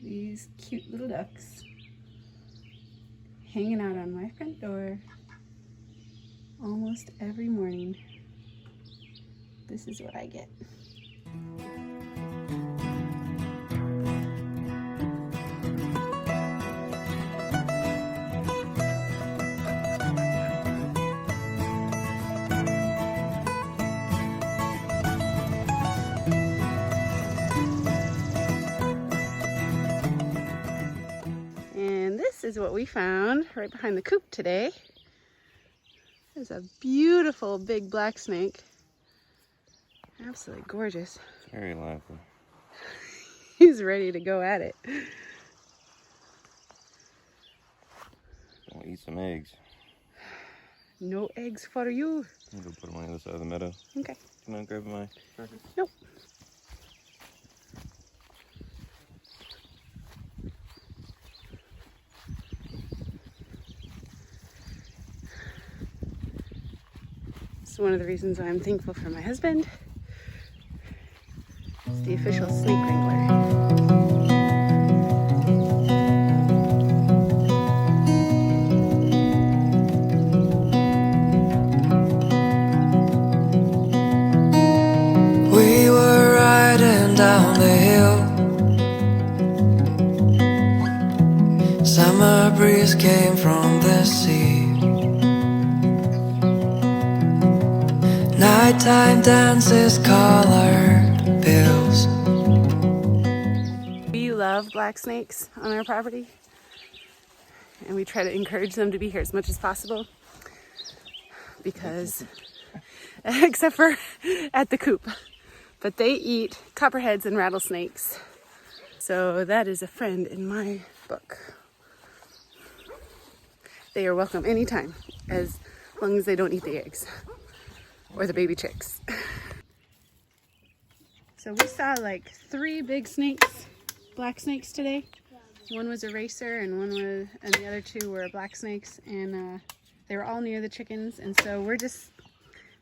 these cute little ducks hanging out on my front door almost every morning. This is what I get. And this is what we found right behind the coop today. There's a beautiful big black snake. Absolutely gorgeous. Very lively. He's ready to go at it. Gonna eat some eggs. No eggs for you. I'm gonna put them on the other side of the meadow. Okay. Come on, grab my crackers. Nope. It's one of the reasons why I'm thankful for my husband. He's the official snake wrangler. We were riding down the hill. Summer breeze came from the sea. Nighttime dances, colored bills. We love black snakes on our property, and we try to encourage them to be here as much as possible because, except for at the coop, but they eat copperheads and rattlesnakes. So that is a friend in my book. They are welcome anytime, as long as they don't eat the eggs or the baby chicks. So we saw like 3 big snakes, black snakes today. One was a racer and the other 2 were black snakes, and they were all near the chickens. And so we're just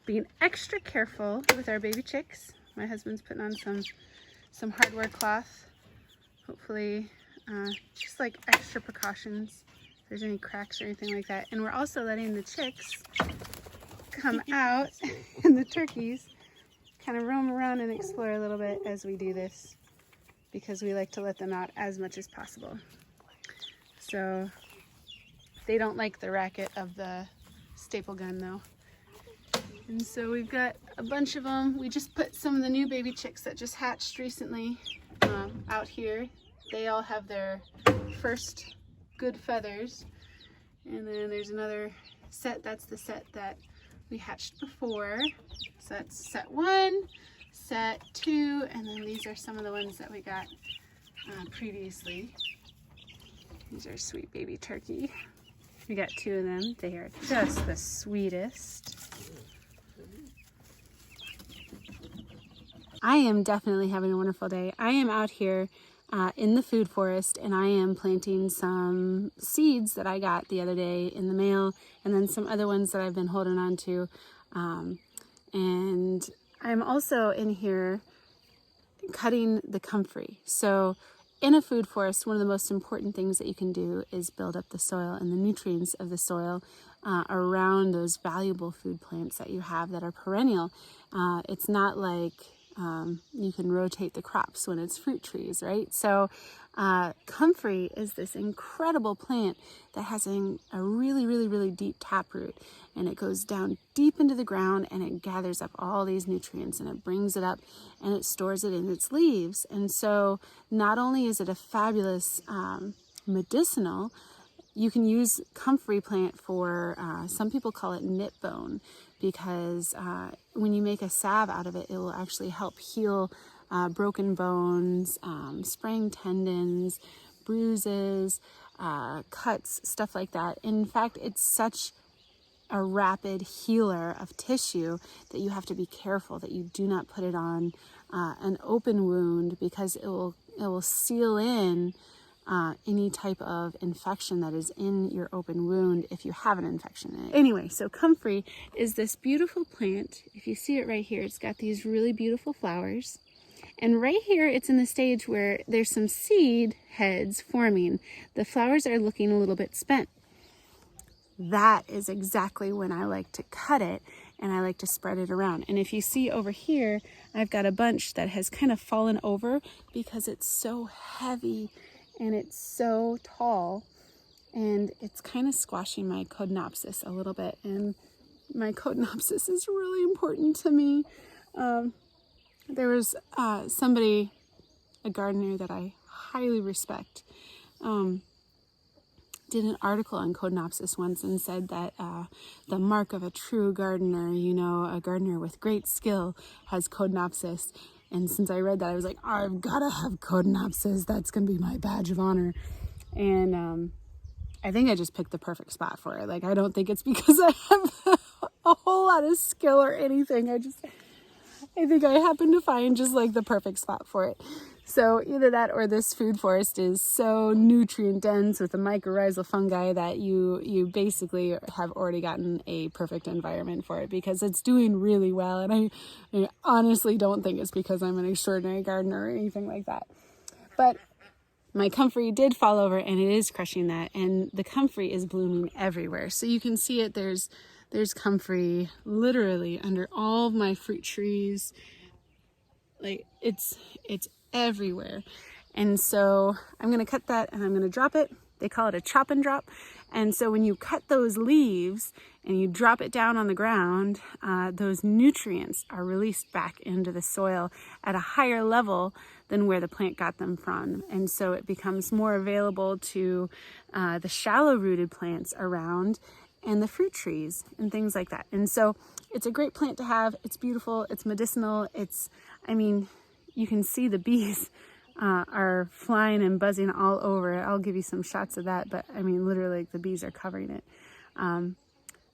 being extra careful with our baby chicks. My husband's putting on some hardware cloth. Hopefully, just like extra precautions if there's any cracks or anything like that. And we're also letting the chicks come out and the turkeys kind of roam around and explore a little bit as we do this, because we like to let them out as much as possible. So they don't like the racket of the staple gun though. And so we've got a bunch of them. We just put some of the new baby chicks that just hatched recently out here. They all have their first good feathers. And then there's another set. That's the set that we hatched before. So that's set 1, set 2, and then these are some of the ones that we got previously. These are sweet baby turkey. We got 2 of them. They are just the sweetest. I am definitely having a wonderful day. I am out here in the food forest, and I am planting some seeds that I got the other day in the mail, and then some other ones that I've been holding on to. And I'm also in here cutting the comfrey. So in a food forest, one of the most important things that you can do is build up the soil and the nutrients of the soil around those valuable food plants that you have that are perennial. It's not like you can rotate the crops when it's fruit trees, right? So comfrey is this incredible plant that has a really, really, really deep taproot, and it goes down deep into the ground and it gathers up all these nutrients and it brings it up and it stores it in its leaves. And so not only is it a fabulous medicinal, you can use comfrey plant for, some people call it knit bone, because when you make a salve out of it, it will actually help heal broken bones, sprained tendons, bruises, cuts, stuff like that. In fact, it's such a rapid healer of tissue that you have to be careful that you do not put it on an open wound, because it will seal in any type of infection that is in your open wound if you have an infection in it. Anyway, so comfrey is this beautiful plant. If you see it right here, it's got these really beautiful flowers, And right here, it's in the stage where there's some seed heads forming. The flowers are looking a little bit spent. That is exactly when I like to cut it, and I like to spread it around. And if you see over here, I've got a bunch that has kind of fallen over because it's so heavy and it's so tall, and it's kind of squashing my Codenopsis a little bit. And my Codenopsis is really important to me. There was somebody, a gardener that I highly respect, did an article on Codenopsis once and said that the mark of a true gardener, you know, a gardener with great skill, has Codenopsis. And since I read that, I was like, I've got to have Codenopsis. That's going to be my badge of honor. And I think I just picked the perfect spot for it. Like, I don't think it's because I have a whole lot of skill or anything. I think I happened to find just like the perfect spot for it. So either that or this food forest is so nutrient dense with the mycorrhizal fungi that you basically have already gotten a perfect environment for it, because it's doing really well. And I honestly don't think it's because I'm an extraordinary gardener or anything like that. But my comfrey did fall over and it is crushing that. And the comfrey is blooming everywhere. So you can see it. There's comfrey literally under all of my fruit trees. Like it's everywhere. And so I'm going to cut that and I'm going to drop it. They call it a chop and drop. And so when you cut those leaves and you drop it down on the ground, those nutrients are released back into the soil at a higher level than where the plant got them from. And so it becomes more available to the shallow rooted plants around and the fruit trees and things like that. And so it's a great plant to have. It's beautiful. It's medicinal. You can see the bees are flying and buzzing all over it. I'll give you some shots of that, but literally the bees are covering it.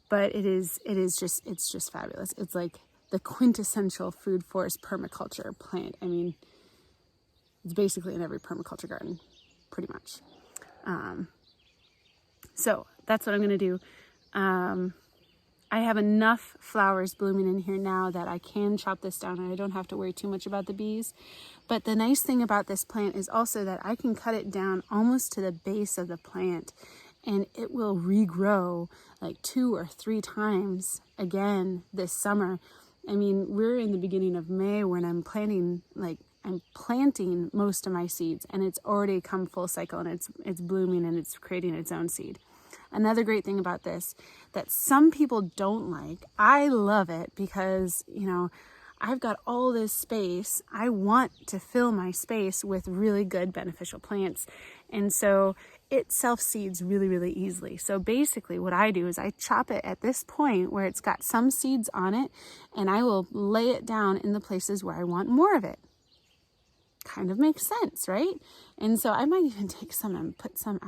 But it's just fabulous. It's like the quintessential food forest permaculture plant. It's basically in every permaculture garden, pretty much. So that's what I'm going to do. I have enough flowers blooming in here now that I can chop this down and I don't have to worry too much about the bees. But the nice thing about this plant is also that I can cut it down almost to the base of the plant and it will regrow like 2 or 3 times again this summer. We're in the beginning of May when I'm planting most of my seeds, and it's already come full cycle and it's blooming and it's creating its own seed. Another great thing about this that some people don't like, I love it because, I've got all this space. I want to fill my space with really good beneficial plants. And so it self-seeds really, really easily. So basically what I do is I chop it at this point where it's got some seeds on it, and I will lay it down in the places where I want more of it. Kind of makes sense, right? And so I might even take some and put some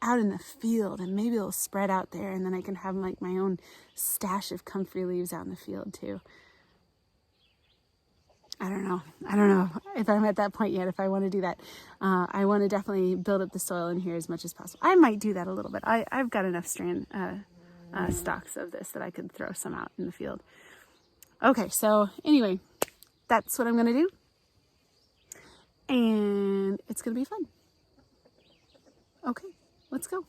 out in the field, and maybe it'll spread out there, and then I can have like my own stash of comfrey leaves out in the field too. I don't know if I'm at that point yet, if I want to do that. I want to definitely build up the soil in here as much as possible. I might do that a little bit. I've got enough stalks of this that I could throw some out in the field. Okay, so anyway, that's what I'm going to do. And it's going to be fun. Okay, let's go.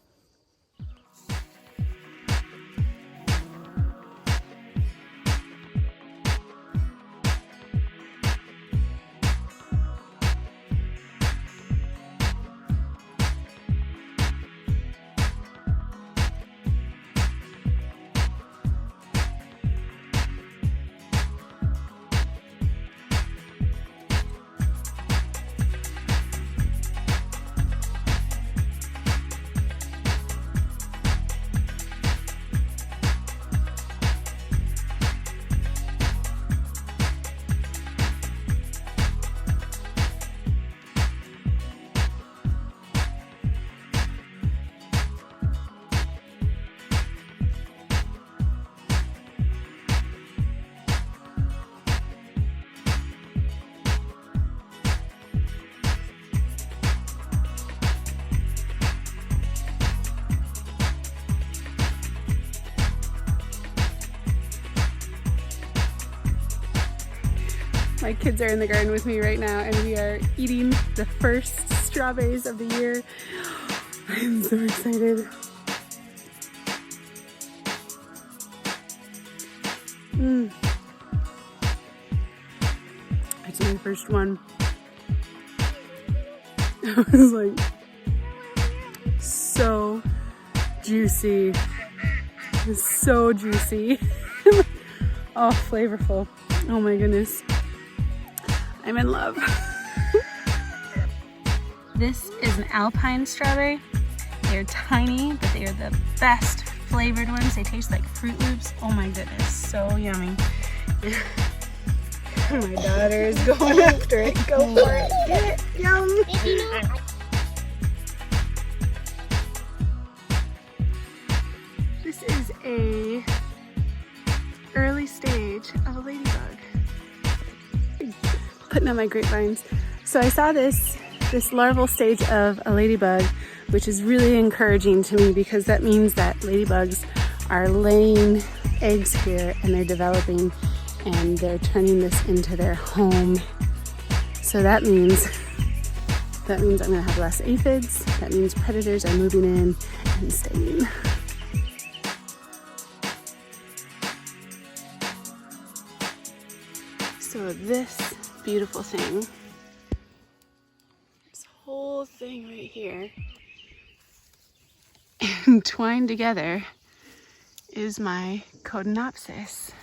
My kids are in the garden with me right now and we are eating the first strawberries of the year. I am so excited. It's my first one. It was like so juicy. It's so juicy. Oh, flavorful. Oh my goodness. I'm in love. This is an alpine strawberry. They're tiny, but they are the best flavored ones. They taste like Fruit Loops. Oh my goodness, so yummy. My daughter is going after it. Go for it. Get it. Yum. This is a early stage of a ladybug. Putting on my grapevines. So I saw this larval stage of a ladybug, which is really encouraging to me because that means that ladybugs are laying eggs here and they're developing and they're turning this into their home. So that means I'm gonna have less aphids. That means predators are moving in and staying. So this beautiful thing, this whole thing right here, entwined together is my Codenopsis.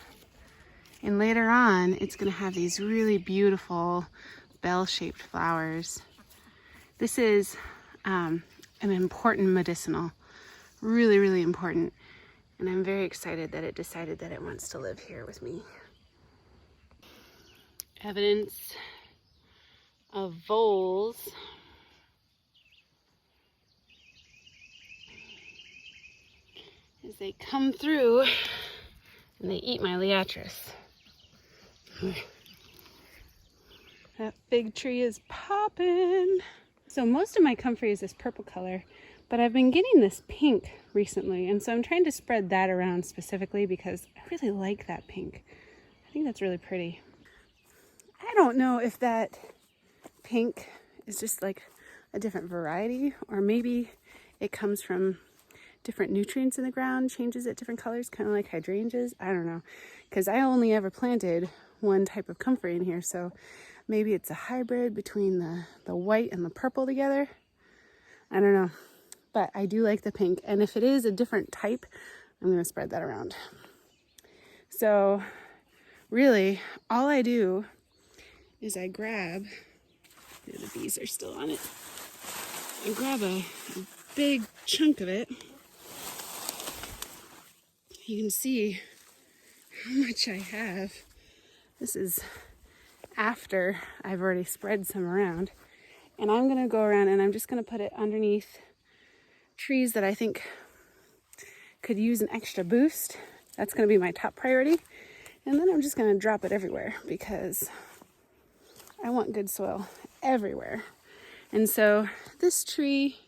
And later on, it's gonna have these really beautiful bell-shaped flowers. This is an important medicinal, really, really important. And I'm very excited that it decided that it wants to live here with me. Evidence of voles. As they come through and they eat my liatris. That fig tree is popping. So most of my comfrey is this purple color, but I've been getting this pink recently, and so I'm trying to spread that around specifically because I really like that pink. I think that's really pretty. I don't know if that pink is just like a different variety, or maybe it comes from different nutrients in the ground, changes at different colors, kind of like hydrangeas. I don't know, because I only ever planted one type of comfrey in here, so maybe it's a hybrid between the white and the purple together. I don't know, but I do like the pink, and if it is a different type, I'm going to spread that around. So really, all I do is I grab, the bees are still on it, I grab a big chunk of it. You can see how much I have. This is after I've already spread some around. And I'm gonna go around and I'm just gonna put it underneath trees that I think could use an extra boost. That's gonna be my top priority. And then I'm just gonna drop it everywhere because I want good soil everywhere. And so this tree,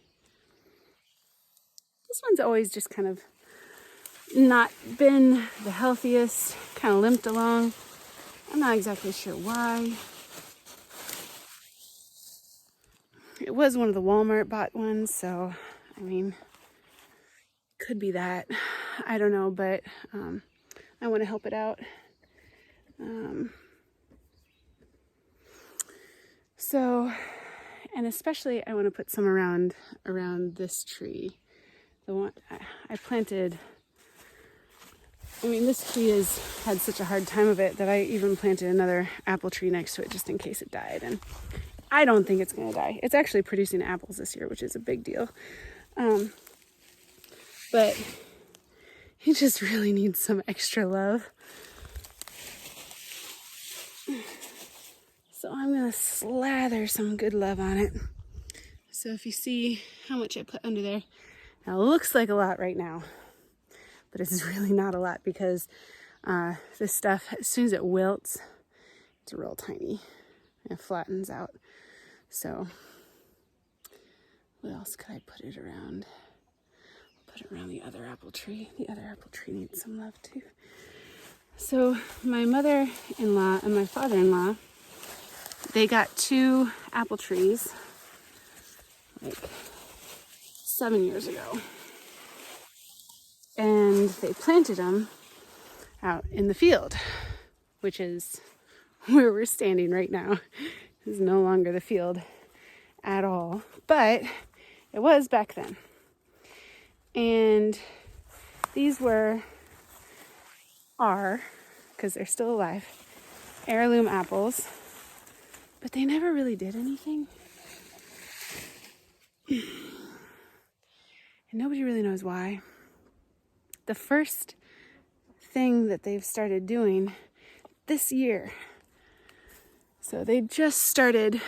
this one's always just kind of not been the healthiest, kind of limped along. I'm not exactly sure why. It was one of the Walmart bought ones, so I mean, could be that. I don't know, but I want to help it out. So, and especially I want to put some around this tree. The one I planted. I mean, this tree has had such a hard time of it that I even planted another apple tree next to it just in case it died. And I don't think it's going to die. It's actually producing apples this year, which is a big deal. But it just really needs some extra love. So I'm going to slather some good love on it. So if you see how much I put under there, now it looks like a lot right now. But it's really not a lot because this stuff, as soon as it wilts, it's real tiny and it flattens out. So what else could I put it around? Put it around the other apple tree. The other apple tree needs some love too. So my mother-in-law and my father-in-law they got 2 apple trees like 7 years ago. And they planted them out in the field, which is where we're standing right now. This is no longer the field at all, but it was back then. And these are, because they're still alive, heirloom apples, but they never really did anything. And nobody really knows why. The first thing that they've started doing this year, so they just started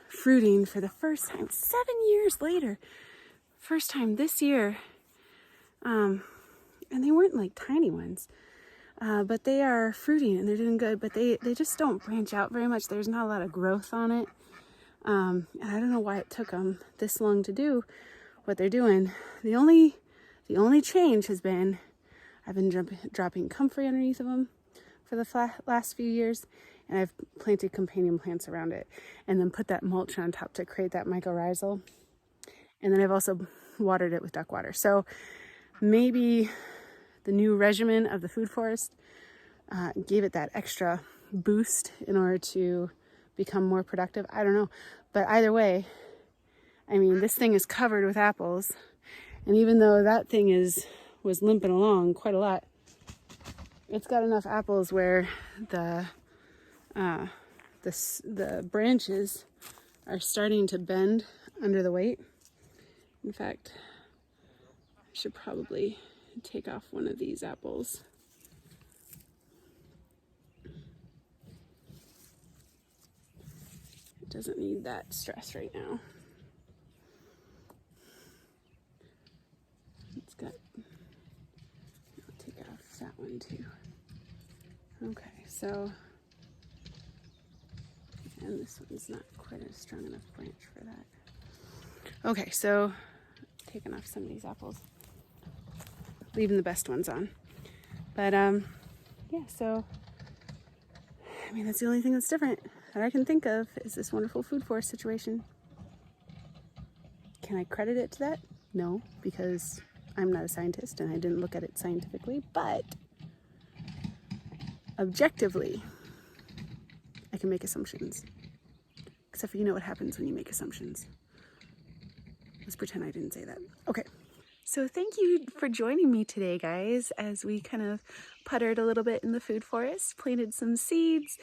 fruiting for the first time 7 years later, first time this year, and they weren't like tiny ones, but they are fruiting and they're doing good, but they just don't branch out very much. There's not a lot of growth on it, and I don't know why it took them this long to do what they're doing. The only change has been I've been dropping comfrey underneath of them for the last few years, and I've planted companion plants around it, and then put that mulch on top to create that mycorrhizal. And then I've also watered it with duck water. So maybe the new regimen of the food forest gave it that extra boost in order to become more productive. I don't know. But either way, I mean, this thing is covered with apples. And even though that thing was limping along quite a lot, it's got enough apples where the branches are starting to bend under the weight. In fact, I should probably take off one of these apples. It doesn't need that stress right now. It's got, I'll take off that one too. Okay, so, and this one's not quite a strong enough branch for that. Okay, so taking off some of these apples, leaving the best ones on. But yeah, so I mean, that's the only thing that's different that I can think of is this wonderful food forest situation. Can I credit it to that? No, because I'm not a scientist and I didn't look at it scientifically, but objectively, I can make assumptions. Except for, you know what happens when you make assumptions. Let's pretend I didn't say that. Okay. So thank you for joining me today, guys, as we kind of puttered a little bit in the food forest, planted some seeds,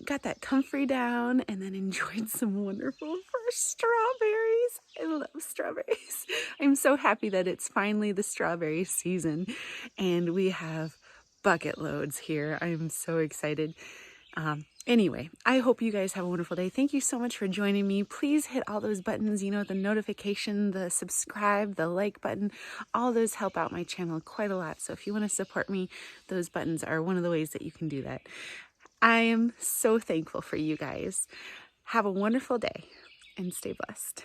got that comfrey down, and then enjoyed some wonderful fresh strawberries. I love strawberries. I'm so happy that it's finally the strawberry season, and we have bucket loads here. I'm so excited. Anyway, I hope you guys have a wonderful day. Thank you so much for joining me. Please hit all those buttons, you know, the notification, the subscribe, the like button. All those help out my channel quite a lot. So if you want to support me, those buttons are one of the ways that you can do that. I am so thankful for you guys. Have a wonderful day and stay blessed.